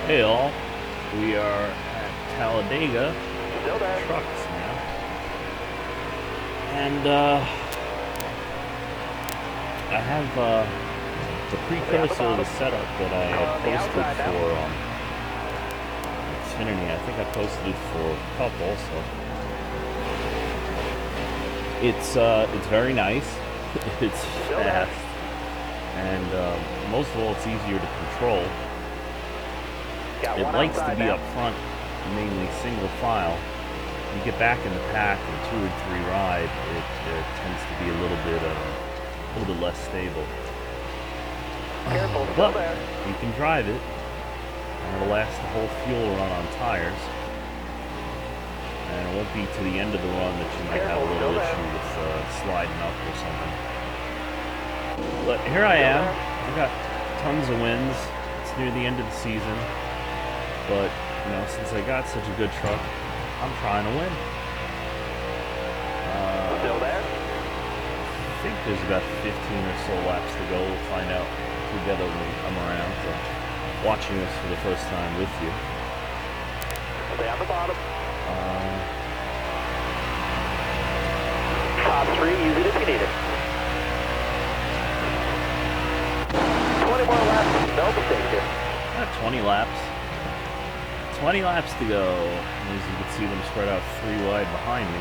Hey all, we are at Talladega trucks now, and I have the precursor of the setup that I had posted for Xfinity. I think I posted it for Cup also. It's very nice. It's fast, and most of all, it's easier to control. It likes to be up front, mainly single file. You get back in the pack in 2 or 3 ride, it tends to be a little bit less stable. Careful, But you can drive it, and it'll last the whole fuel run on tires. And it won't be to the end of the run that you might have a little issue with sliding up or something. But here I am. I got tons of wins. It's near the end of the season. But, you know, since I got such a good truck, I'm trying to win. Still there? I think there's about 15 or so laps to go. We'll find out together when we come around. So, watching this for the first time with you. Stay on the bottom. Top 3, use it if you need it. 20 more laps, no mistake here. 20 laps. 20 laps to go. As you can see them spread out 3 wide behind me.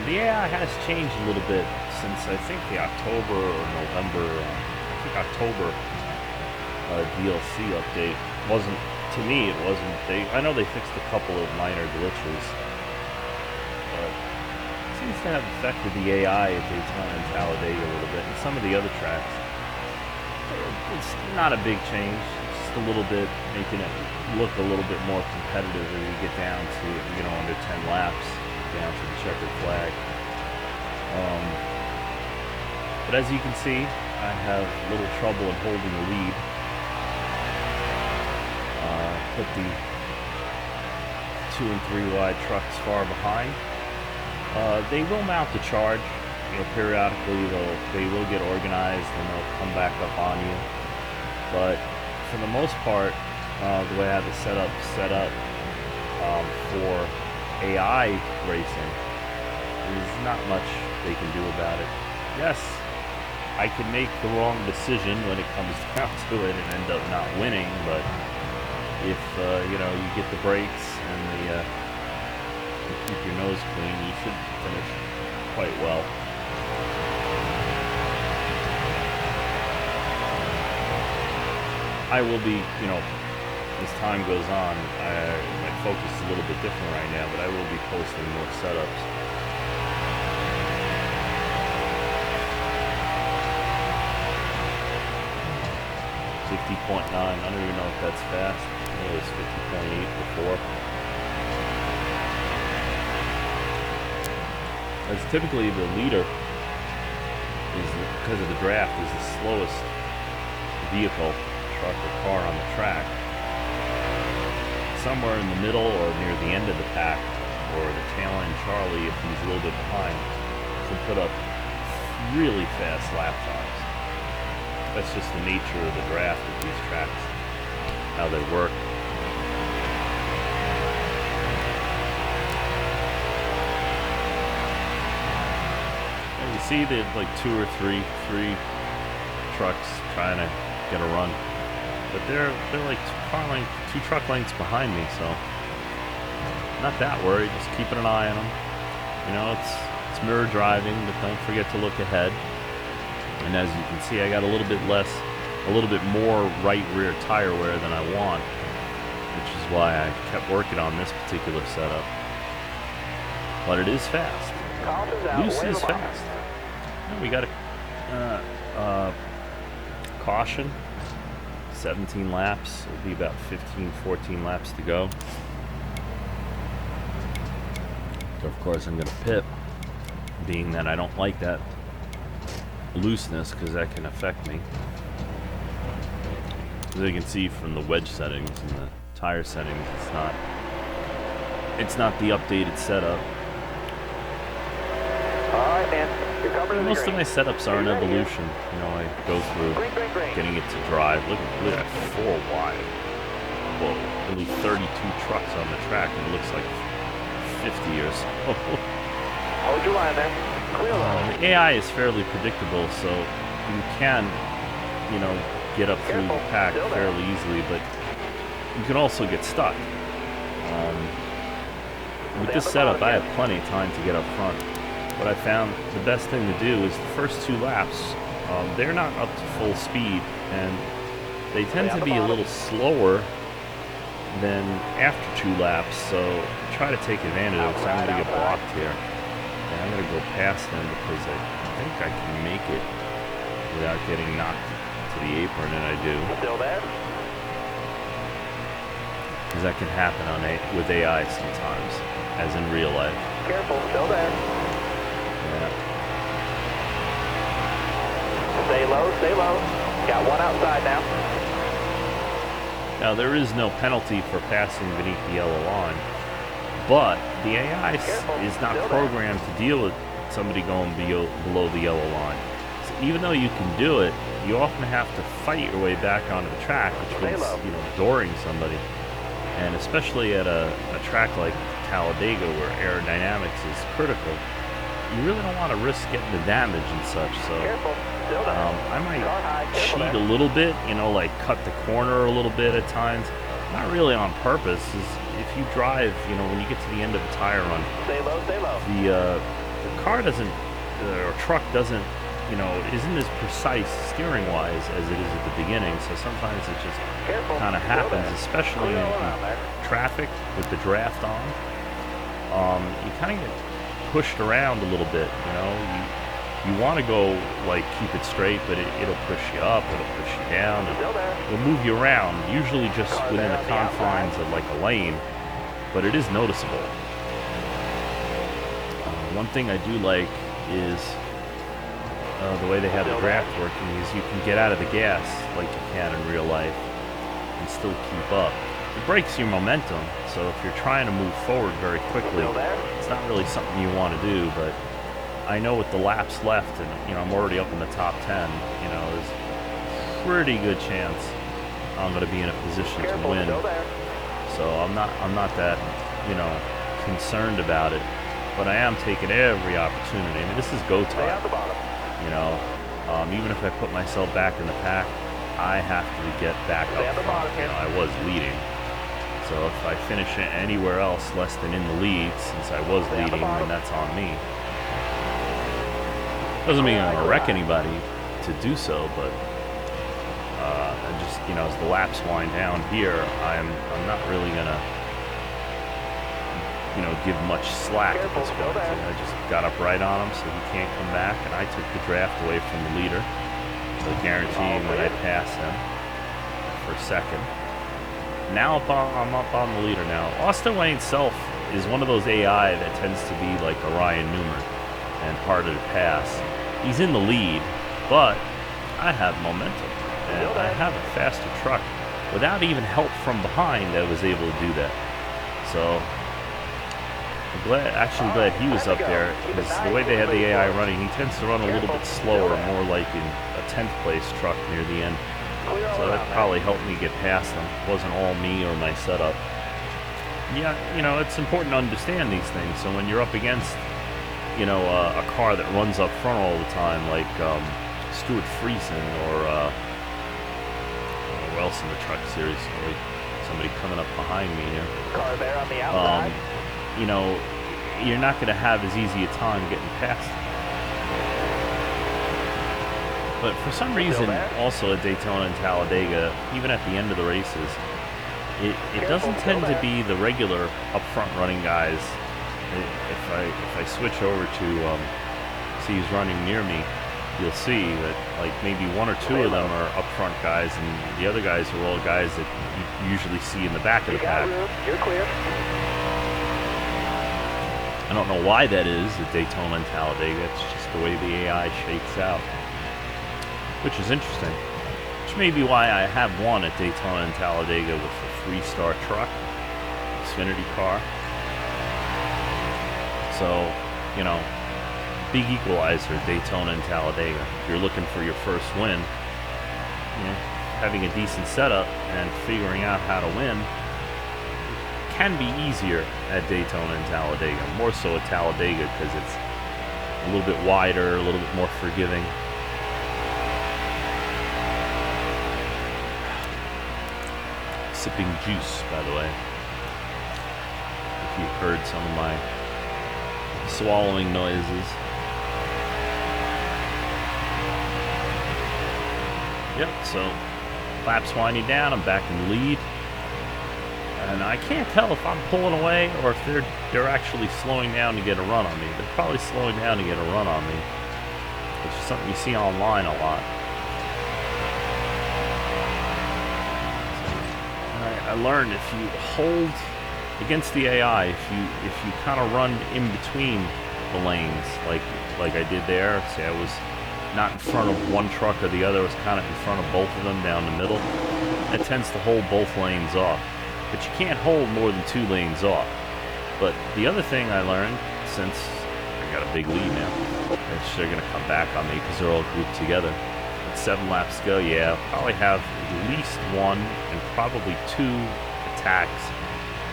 The AI has changed a little bit since I think the October or November, October DLC update. Wasn't, to me, it wasn't. I know they fixed a couple of minor glitches, but it seems to have affected the AI at Daytona and Talladega a little bit, and some of the other tracks. It's not a big change. It's just a little bit, making it look a little bit more competitive as you get down to, under 10 laps, down to the checkered flag. But as you can see, I have little trouble in holding the lead. Put the 2 and 3 wide trucks far behind. They will mount the charge. Periodically they will get organized and they'll come back up on you. But for the most part, the way I have the setup set up for AI racing, there's not much they can do about it. Yes, I can make the wrong decision when it comes down to it and end up not winning, but if you get the brakes and you keep your nose clean, you should finish quite well. I will be, as time goes on, my focus is a little bit different right now, but I will be posting more setups. .9, I don't even know if that's fast. It was 50.8 before. As typically the leader is, because of the draft, is the slowest vehicle, truck or car on the track. Somewhere in the middle or near the end of the pack, or the tail end Charlie, if he's a little bit behind, can put up really fast lap times. That's just the nature of the draft of these tracks, how they work. And you see the like 2 or 3 trucks trying to get a run, but they're like 2 truck lengths behind me, so not that worried. Just keeping an eye on them. It's mirror driving, but don't forget to look ahead. And as you can see, I got a little bit more right rear tire wear than I want, which is why I kept working on this particular setup. But it is fast. Loose is fast. And we got a caution. 17 laps. It'll be about 15, 14 laps to go. So of course I'm going to pit, being that I don't like that looseness because that can affect me. As you can see from the wedge settings and the tire settings, it's not the updated setup. Alright, man. You're covered in the Most green. of my setups are an evolution. I go through Green. getting it to drive. Look at that 4 wide. whoa, only 32 trucks on the track, and it looks like 50 or so. Hold your line there. Clear line. The AI is fairly predictable, so you can, you know, get up through the pack fairly easily, but you can also get stuck. With this setup, I have plenty of time to get up front. What I found the best thing to do is the first 2 laps, they're not up to full speed, and they tend to be a little slower than after 2 laps, so try to take advantage of it, so I'm going to get blocked here. And I'm going to go past them because I think I can make it without getting knocked to the apron, and I do. Still there? Because that can happen with AI sometimes, as in real life. Careful, still there. Yeah. Stay low, stay low. Got one outside now. Now, there is no penalty for passing beneath the yellow line, but the AI is not programmed to deal with somebody going below the yellow line. So even though you can do it, you often have to fight your way back onto the track, which means, you know, dooring somebody. And especially at a track like Talladega, where aerodynamics is critical, you really don't want to risk getting the damage and such. So I might cheat a little bit, you know, like cut the corner a little bit at times. Not really on purpose. If you drive, you know, when you get to the end of a tire run, the car doesn't, or truck doesn't, you know, isn't as precise steering-wise as it is at the beginning. So sometimes it just kind of happens, especially in traffic with the draft on. You kind of get pushed around a little bit, you know. You want to go, like, keep it straight, but it'll push you up, it'll push you down, and it'll move you around, usually just within the confines of, like, a lane, but it is noticeable. One thing I do like is the way they have the draft working is you can get out of the gas like you can in real life and still keep up. It breaks your momentum, so if you're trying to move forward very quickly, it's not really something you want to do, but I know with the laps left, and, you know, I'm already up in the top 10, you know, there's a pretty good chance I'm going to be in a position to win. So I'm not that, you know, concerned about it, but I am taking every opportunity. I mean, this is go time. You know, even if I put myself back in the pack, I have to get back up front. You know, I was leading. So if I finish anywhere else less than in the lead, since I was leading, then that's on me. Doesn't mean I'm going to wreck anybody to do so, but I just, you know, as the laps wind down here, I'm not really going to, you know, give much slack at this point. I just got up right on him so he can't come back, and I took the draft away from the leader, so guaranteeing that I pass him for second. Now I'm up on the leader now. Austin Wayne Self is one of those AI that tends to be like a Ryan Newman and harder to pass. He's in the lead, but I have momentum, and I have a faster truck. Without even help from behind, I was able to do that. So I'm glad he was up there, because the way they had the AI running, he tends to run a little bit slower, more like in a 10th place truck near the end. So that probably helped me get past them. It wasn't all me or my setup. Yeah, you know, it's important to understand these things. So when you're up against, you know, a car that runs up front all the time, like Stuart Friesen or who else in the truck series? Somebody coming up behind me here. Car there on the outside. You know, you're not going to have as easy a time getting past them. But for some reason, also at Daytona and Talladega, even at the end of the races, it doesn't tend to be the regular up front running guys. If I switch over to see who's running near me, you'll see that like maybe one or two of them are up front guys, and the other guys are all guys that you usually see in the back of the pack. You're clear. I don't know why that is at Daytona and Talladega. It's just the way the AI shakes out, which is interesting. Which may be why I have won at Daytona and Talladega with a 3-star truck, Xfinity car. So, you know, big equalizer, Daytona and Talladega. If you're looking for your first win, having a decent setup and figuring out how to win can be easier at Daytona and Talladega. More so at Talladega because it's a little bit wider, a little bit more forgiving. Sipping juice, by the way. If you heard some of my swallowing noises. Yep, so laps winding down, I'm back in the lead. And I can't tell if I'm pulling away or if they're actually slowing down to get a run on me. They're probably slowing down to get a run on me, which is something you see online a lot. I learned if you hold against the AI, if you kind of run in between the lanes, like I did there. Say I was not in front of one truck or the other, I was kind of in front of both of them down the middle. It tends to hold both lanes off, but you can't hold more than 2 lanes off. But the other thing I learned, since I got a big lead now, they're going to come back on me because they're all grouped together. 7 laps to go, yeah, I'll probably have at least 1 and probably 2 attacks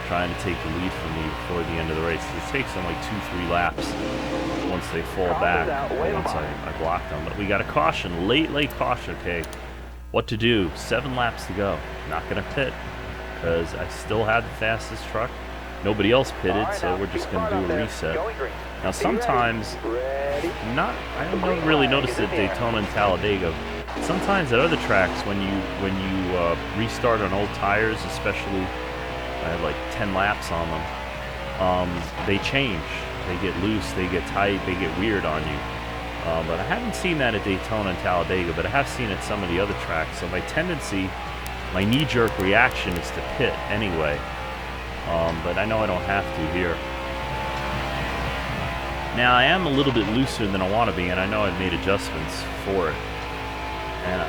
trying to take the lead from me before the end of the race. It takes them like 2-3 laps once they fall back, once I block them. But we got a caution, late caution. Okay, what to do? 7 laps to go. Not going to pit because I still had the fastest truck. Nobody else pitted, so we're just going to do a reset. Now sometimes, I don't really notice it at Daytona and Talladega. Sometimes at other tracks, when you restart on old tires, especially I have like 10 laps on them, they change. They get loose, they get tight, they get weird on you. But I haven't seen that at Daytona and Talladega, but I have seen it at some of the other tracks. So my tendency, my knee-jerk reaction is to pit anyway. But I know I don't have to here. Now I am a little bit looser than I want to be, and I know I've made adjustments for it.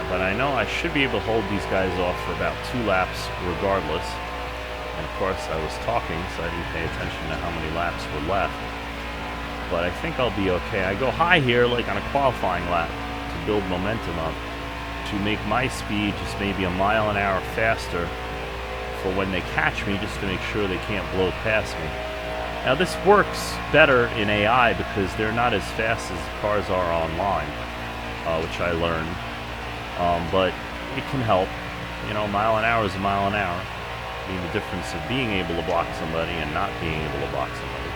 But I know I should be able to hold these guys off for about 2 laps regardless. And of course I was talking, so I didn't pay attention to how many laps were left. But I think I'll be okay. I go high here like on a qualifying lap to build momentum up, to make my speed just maybe a mile an hour faster for when they catch me, just to make sure they can't blow past me. Now this works better in AI because they're not as fast as cars are online, which I learned. But it can help. You know, a mile an hour is a mile an hour. I mean, the difference of being able to block somebody and not being able to block somebody.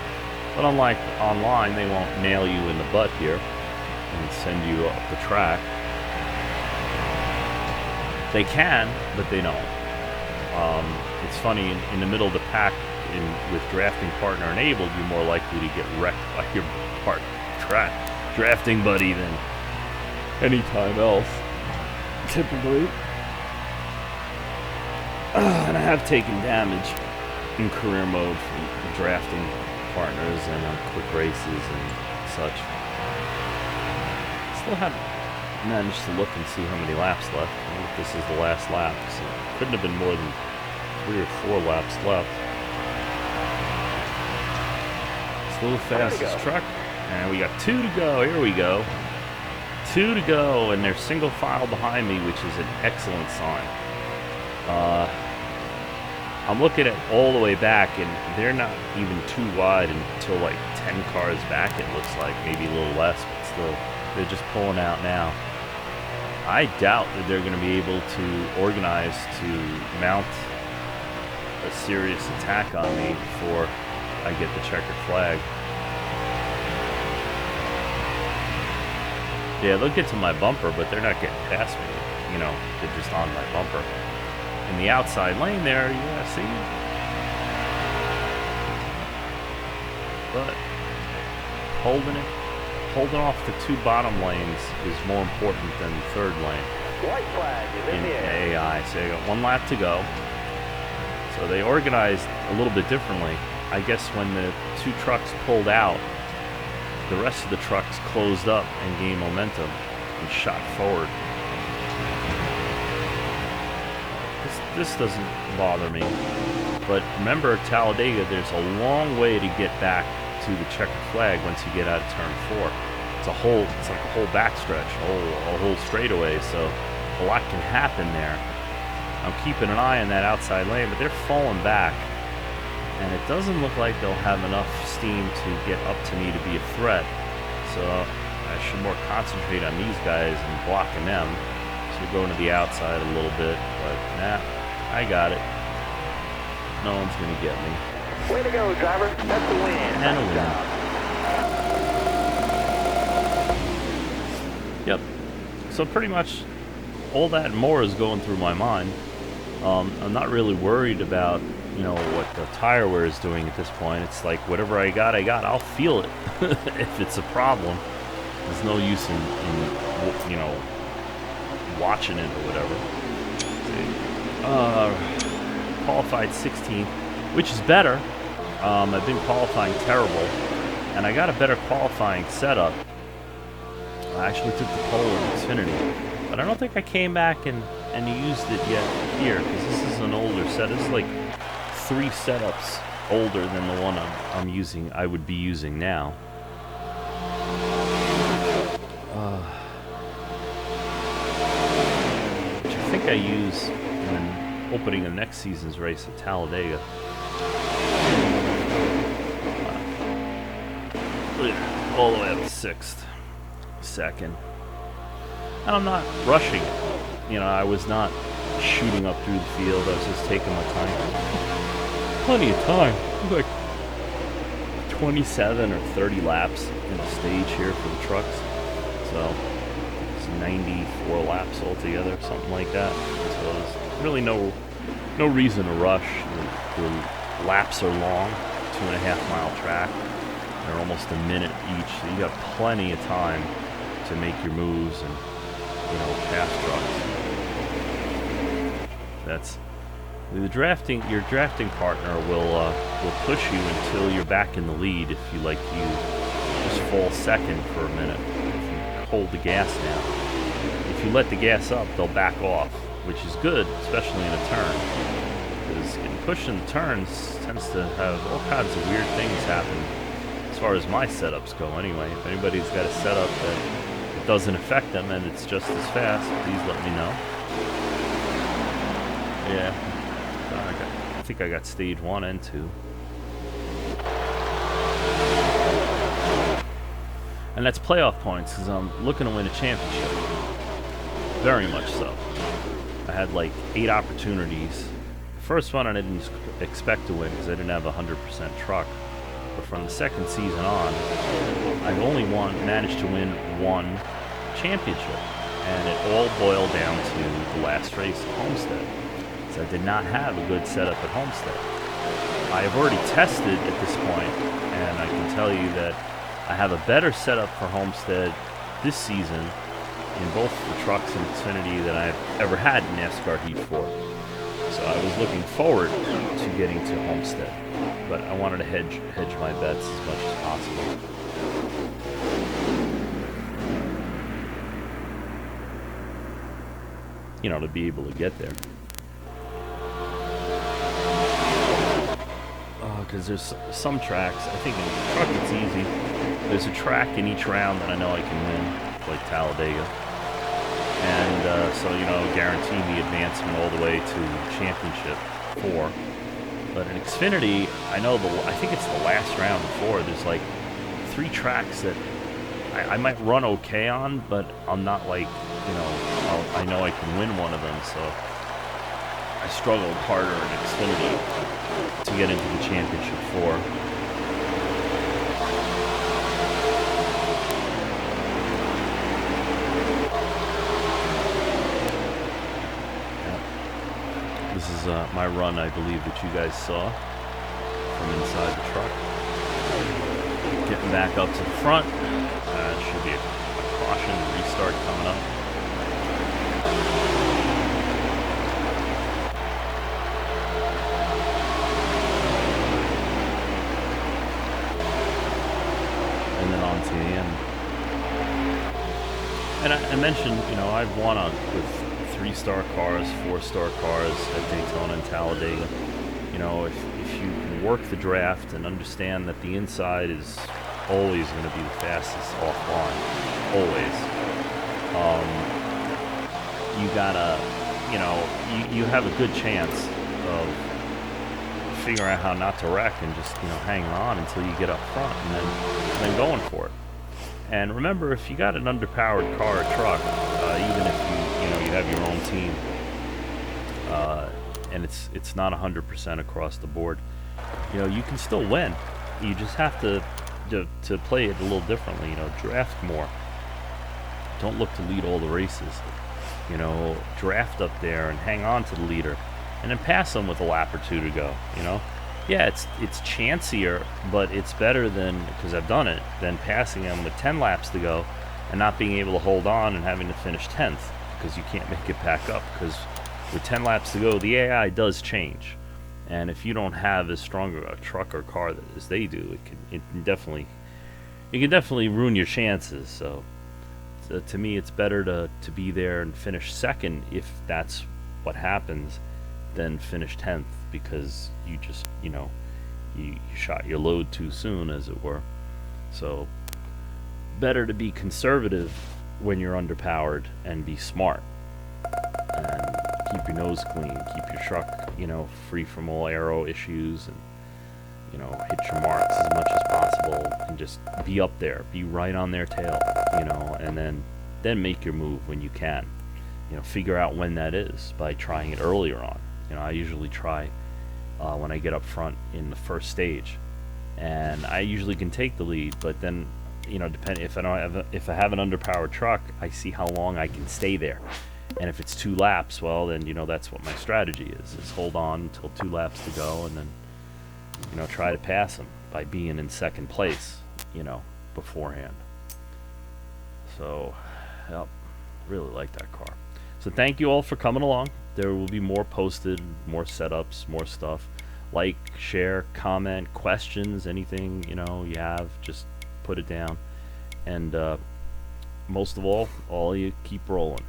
But unlike online, they won't nail you in the butt here and send you up the track. They can, but they don't. It's funny, in the middle of the pack, with drafting partner enabled, you're more likely to get wrecked by your drafting buddy than any time else, typically. And I have taken damage in career mode from drafting partners and on quick races and such. Still haven't managed to look and see how many laps left. I think this is the last lap, so it couldn't have been more than 3 or 4 laps left. Still the fastest truck, and we got 2 to go. Here we go. 2 to go, and they're single file behind me, which is an excellent sign. I'm looking at all the way back, and they're not even too wide until like 10 cars back, it looks like. Maybe a little less, but still, they're just pulling out now. I doubt that they're going to be able to organize to mount a serious attack on me before I get the checkered flag. Yeah, they'll get to my bumper, but they're not getting past me. You know, they're just on my bumper. In the outside lane there, yeah, see? But holding off the 2 bottom lanes is more important than the 3rd lane. White flag is in AI. So I got 1 lap to go. So they organized a little bit differently. I guess when the 2 trucks pulled out, the rest of the trucks closed up and gained momentum and shot forward. This doesn't bother me. But remember, Talladega, there's a long way to get back to the checkered flag once you get out of turn 4. It's like a whole backstretch, a whole straightaway. So a lot can happen there. I'm keeping an eye on that outside lane, but they're falling back. And it doesn't look like they'll have enough steam to get up to me to be a threat. So I should more concentrate on these guys and blocking them. So we're going to the outside a little bit, but nah, I got it. No one's going to get me. Way to go, driver. That's the win. And a win. Yep. So pretty much all that and more is going through my mind. I'm not really worried about, you know, what the tire wear is doing at this point. It's like whatever I got. I'll feel it. If it's a problem, there's no use in you know, watching it or whatever. Qualified 16th, which is better. I've been qualifying terrible, and I got a better qualifying setup. I actually took the pole in Xfinity, but I don't think I came back and used it yet here, because this is an older set. This is like 3 setups older than the one I'm using. I would be using now. Which I think I use when opening the next season's race at Talladega. All the way up to 6th, 2nd. And I'm not rushing it. You know, I was not shooting up through the field. I was just taking my time. Plenty of time. Like 27 or 30 laps in the stage here for the trucks. So it's 94 laps altogether, something like that. So there's really no reason to rush. The laps are long, 2.5 mile track. They're almost a minute each, so you got plenty of time to make your moves and, you know, pass trucks. That's the drafting. Your drafting partner will push you until you're back in the lead. If you just fall second for a minute, if you hold the gas down. If you let the gas up, they'll back off, which is good, especially in a turn. Because getting pushed in the turns tends to have all kinds of weird things happen. As far as my setups go, anyway. If anybody's got a setup that it doesn't affect them and it's just as fast, please let me know. Yeah, I think I got stage 1 and 2. And that's playoff points, because I'm looking to win a championship. Very much so. I had like 8 opportunities. The first one I didn't expect to win because I didn't have a 100% truck. But from the second season on, I've only managed to win 1 championship. And it all boiled down to the last race at Homestead. So I did not have a good setup at Homestead. I have already tested at this point, and I can tell you that I have a better setup for Homestead this season in both the trucks and Xfinity than I've ever had in NASCAR Heat 4. So I was looking forward to getting to Homestead, but I wanted to hedge my bets as much as possible. You know, to be able to get there. Because there's some tracks, I think in the truck it's easy. There's a track in each round that I know I can win, like Talladega. And so, you know, guarantee me advancement all the way to Championship 4. But in Xfinity, I think it's the last round before, there's like 3 tracks that I might run okay on, but I'm not like, you know, I know I can win one of them, so I struggled harder in Xfinity to get into the Championship 4. This is my run, I believe, that you guys saw from inside the truck. Getting back up to the front. Should be a caution restart coming up. And then on to the end. And I mentioned, you know, I've won with 3-star cars, 4-star cars at Daytona and Talladega. You know, if you can work the draft and understand that the inside is always going to be the fastest offline, always, you gotta, you have a good chance of figuring out how not to wreck and just, hanging on until you get up front and then going for it. And remember, if you got an underpowered car or truck, even if you have your own team, and it's not 100% across the board, you can still win. You just have to play it a little differently. Draft more. Don't look to lead all the races. Draft up there and hang on to the leader, and then pass them with a lap or two to go. Yeah, it's chancier, but it's better than, because I've done it, than passing them with 10 laps to go and not being able to hold on and having to finish 10th because you can't make it back up. Because with 10 laps to go, the AI does change, and if you don't have as strong a truck or car as they do, it can definitely ruin your chances. So to me, it's better to be there and finish second if that's what happens than finish 10th because you just you shot your load too soon, as it were. So better to be conservative when you're underpowered and be smart and keep your nose clean, keep your truck free from all aero issues, and hit your marks as much as possible, and just be up there, be right on their tail, and then make your move when you can. Figure out when that is by trying it earlier on. I usually try when I get up front in the first stage, and I usually can take the lead. But then, depending if I have an underpowered truck, I see how long I can stay there. And if it's 2 laps, well, then that's what my strategy is hold on until 2 laps to go, and then try to pass them by being in second place, beforehand. So, yep, really like that car. So thank you all for coming along. There will be more posted, more setups, more stuff. Like, share, comment, questions, anything you have, just put it down. And most of all you keep rolling.